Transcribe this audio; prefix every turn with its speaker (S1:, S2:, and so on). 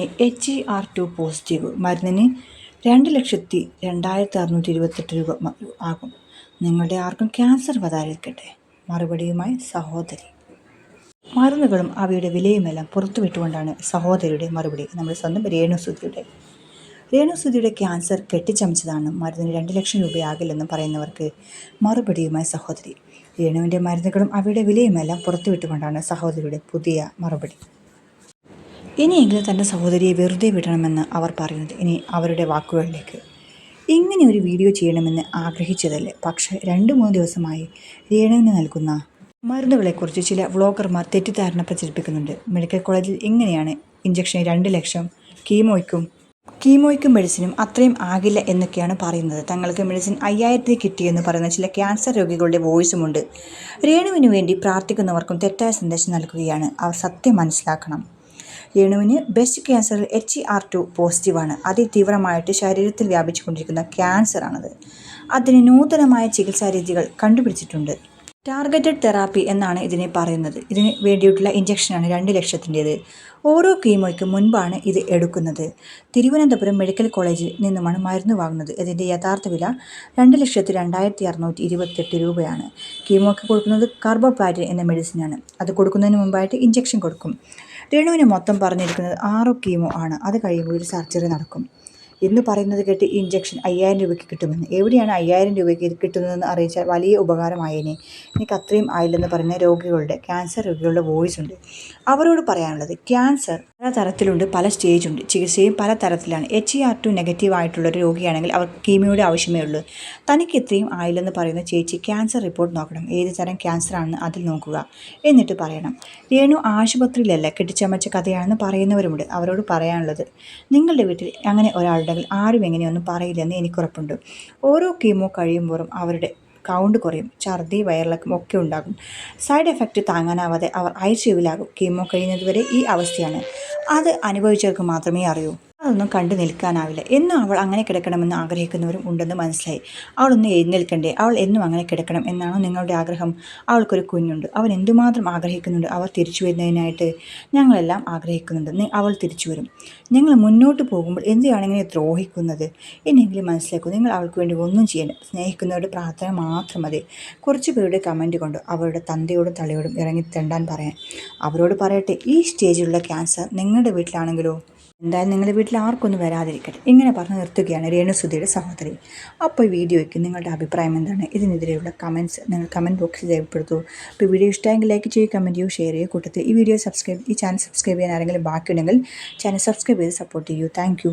S1: രേണുവിന് HER2 positive. മരുന്നിന് 2,02,628 രൂപ ആകും. നിങ്ങളുടെ ആർക്കും ക്യാൻസർ വരാതിരിക്കട്ടെ. മറുപടിയുമായി സഹോദരി. മരുന്നുകളും അവയുടെ വിലയുമെല്ലാം പുറത്തുവിട്ടുകൊണ്ടാണ് സഹോദരിയുടെ മറുപടി. നമ്മുടെ സ്വന്തം രേണുസുധിയുടെ ക്യാൻസർ കെട്ടിച്ചമച്ചതാണ്. മരുന്നിന് 2 ലക്ഷം രൂപയാകില്ലെന്നും പറയുന്നവർക്ക് മറുപടിയുമായി സഹോദരി. രേണുവിൻ്റെ മരുന്നുകളും അവയുടെ വിലയുമെല്ലാം പുറത്തുവിട്ടുകൊണ്ടാണ് സഹോദരിയുടെ പുതിയ മറുപടി. ഇനിയെങ്കിലും തൻ്റെ സഹോദരിയെ വെറുതെ വിടണമെന്ന് അവർ പറയുന്നത്. ഇനി അവരുടെ വാക്കുകളിലേക്ക്. ഇങ്ങനെ ഒരു വീഡിയോ ചെയ്യണമെന്ന് ആഗ്രഹിച്ചതല്ലേ, പക്ഷേ 2-3 ദിവസമായി രേണുവിന് നൽകുന്ന മരുന്നുകളെക്കുറിച്ച് ചില വ്ളോഗർമാർ തെറ്റിദ്ധാരണ പ്രചരിപ്പിക്കുന്നുണ്ട്. മെഡിക്കൽ കോളേജിൽ ഇങ്ങനെയാണ്, ഇഞ്ചക്ഷന് 2 ലക്ഷം, കീമോയ്ക്കും മെഡിസിനും അത്രയും ആകില്ല എന്നൊക്കെയാണ് പറയുന്നത്. തങ്ങൾക്ക് മെഡിസിൻ 5000 കിട്ടിയെന്ന് പറയുന്ന ചില ക്യാൻസർ രോഗികളുടെ വോയിസുമുണ്ട്. രേണുവിന് വേണ്ടി പ്രാർത്ഥിക്കുന്നവർക്കും തെറ്റായ സന്ദേശം നൽകുകയാണ്. അവർ സത്യം മനസ്സിലാക്കണം. രേണുവിന് ബ്രസ്റ്റ് ക്യാൻസറിൽ HER2 പോസിറ്റീവാണ്. അതിതീവ്രമായിട്ട് ശരീരത്തിൽ വ്യാപിച്ചുകൊണ്ടിരിക്കുന്ന ക്യാൻസറാണത്. അതിന് നൂതനമായ ചികിത്സാ രീതികൾ കണ്ടുപിടിച്ചിട്ടുണ്ട്. ടാർഗറ്റഡ് തെറാപ്പി എന്നാണ് ഇതിനെ പറയുന്നത്. ഇതിന് വേണ്ടിയിട്ടുള്ള ഇഞ്ചക്ഷനാണ് 2 ലക്ഷത്തിൻ്റേത്. ഓരോ കീമോയ്ക്കും മുൻപാണ് ഇത് എടുക്കുന്നത്. തിരുവനന്തപുരം മെഡിക്കൽ കോളേജിൽ നിന്നുമാണ് മരുന്ന് വാങ്ങുന്നത്. ഇതിൻ്റെ യഥാർത്ഥ വില 2,02,628 രൂപയാണ്. കീമോയ്ക്ക് കൊടുക്കുന്നത് കാർബോപ്ലാറ്റിൻ എന്ന മെഡിസിനാണ്. അത് കൊടുക്കുന്നതിന് മുമ്പായിട്ട് ഇഞ്ചക്ഷൻ കൊടുക്കും. രേണുവിന് മൊത്തം പറഞ്ഞിരിക്കുന്നത് 6 കീമോ ആണ്. അത് കഴിയുമ്പോൾ ഒരു സർജറി നടക്കും എന്ന് പറയുന്നത് കേട്ട് ഈ ഇഞ്ചക്ഷൻ 5000 രൂപയ്ക്ക് കിട്ടുമെന്ന്. എവിടെയാണ് 5000 രൂപയ്ക്ക് ഇത് കിട്ടുന്നതെന്ന് അറിയിച്ചാൽ വലിയ ഉപകാരമായേനെ. എനിക്ക് അത്രയും ആയില്ലെന്ന് പറയുന്ന ക്യാൻസർ രോഗികളുടെ വോയിസ് ഉണ്ട്. അവരോട് പറയാനുള്ളത്, ക്യാൻസർ പല തരത്തിലുണ്ട്, പല സ്റ്റേജുണ്ട്, ചികിത്സയും പല തരത്തിലാണ്. HER2 നെഗറ്റീവ് ആയിട്ടുള്ളൊരു രോഗിയാണെങ്കിൽ അവർക്ക് കീമിയോയുടെ ആവശ്യമേ ഉള്ളൂ. തനിക്ക് ഇത്രയും ആയില്ലെന്ന് പറയുന്ന ചേച്ചി ക്യാൻസർ റിപ്പോർട്ട് നോക്കണം. ഏത് തരം ക്യാൻസർ ആണെന്ന് അതിൽ നോക്കുക. എന്നിട്ട് പറയണം. രേണു ആശുപത്രിയിലല്ല കെട്ടിച്ചമച്ച കഥയാണെന്ന് പറയുന്നവരുമുണ്ട്. അവരോട് പറയാനുള്ളത്, നിങ്ങളുടെ വീട്ടിൽ അങ്ങനെ ഒരാളുടെ ആരും എങ്ങനെയൊന്നും പറയില്ലെന്ന് എനിക്കുറപ്പുണ്ട്. ഓരോ കീമോ കഴിയുമ്പോഴും അവരുടെ കൗണ്ട് കുറയും, ഛർദി, വയറിളക്കം ഒക്കെ ഉണ്ടാകും. സൈഡ് എഫക്റ്റ് താങ്ങാനാവാതെ അവർ ICUവിലാകും. കീമോ കഴിയുന്നതുവരെ ഈ അവസ്ഥയാണ്. അത് അനുഭവിച്ചവർക്ക് മാത്രമേ അറിയൂ. അതൊന്നും കണ്ടു നിൽക്കാനാവില്ല. എന്നും അവൾ അങ്ങനെ കിടക്കണമെന്ന് ആഗ്രഹിക്കുന്നവരും ഉണ്ടെന്ന് മനസ്സിലായി. അവളൊന്ന് എഴുന്നേൽക്കണ്ടേ? അവൾ എന്നും അങ്ങനെ കിടക്കണം എന്നാണോ നിങ്ങളുടെ ആഗ്രഹം? അവൾക്കൊരു കുഞ്ഞുണ്ട്. അവൻ എന്തുമാത്രം ആഗ്രഹിക്കുന്നുണ്ട്. അവർ തിരിച്ചു വരുന്നതിനായിട്ട് ഞങ്ങളെല്ലാം ആഗ്രഹിക്കുന്നുണ്ട്. അവൾ തിരിച്ചു വരും. നിങ്ങൾ മുന്നോട്ട് പോകുമ്പോൾ എന്തിനാണ് ഇങ്ങനെ ദ്രോഹിക്കുന്നത്? എന്നെങ്കിലും മനസ്സിലാക്കൂ. നിങ്ങൾ അവൾക്ക് വേണ്ടി ഒന്നും ചെയ്യണം. സ്നേഹിക്കുന്നവരുടെ പ്രാർത്ഥന മാത്രം മതി. കുറച്ച് പേരുടെ കമൻറ്റ് കൊണ്ട് അവരുടെ തന്തയോടും തലയോടും ഇറങ്ങി തെണ്ടാൻ പറയാൻ. അവരോട് പറയട്ടെ, ഈ സ്റ്റേജിലുള്ള ക്യാൻസർ നിങ്ങളുടെ വീട്ടിലാണെങ്കിലോ? എന്തായാലും നിങ്ങളുടെ വീട്ടിൽ ആർക്കൊന്നും വരാതിരിക്കട്ടെ. ഇങ്ങനെ പറഞ്ഞു നിർത്തുകയാണ് രേണുസുധിയുടെ സഹോദരി. അപ്പോൾ ഈ വീഡിയോയ്ക്ക് നിങ്ങളുടെ അഭിപ്രായം എന്താണ്? ഇതിനെതിരെയുള്ള കമൻറ്റ്സ് നിങ്ങൾ കമൻറ്റ് ബോക്സിൽ രേഖപ്പെടുത്തൂ. അപ്പോൾ വീഡിയോ ഇഷ്ടമെങ്കിൽ ലൈക്ക് ചെയ്യൂ, കമൻറ്റ് ചെയ്യൂ, ഷെയർ ചെയ്യൂ. കൂട്ടത്തിൽ ഈ ചാനൽ സബ്സ്ക്രൈബ് ചെയ്യാൻ ആരെങ്കിലും ബാക്കിയുണ്ടെങ്കിൽ ചാനൽ സബ്സ്ക്രൈബ് ചെയ്ത് സപ്പോർട്ട് ചെയ്യൂ. താങ്ക്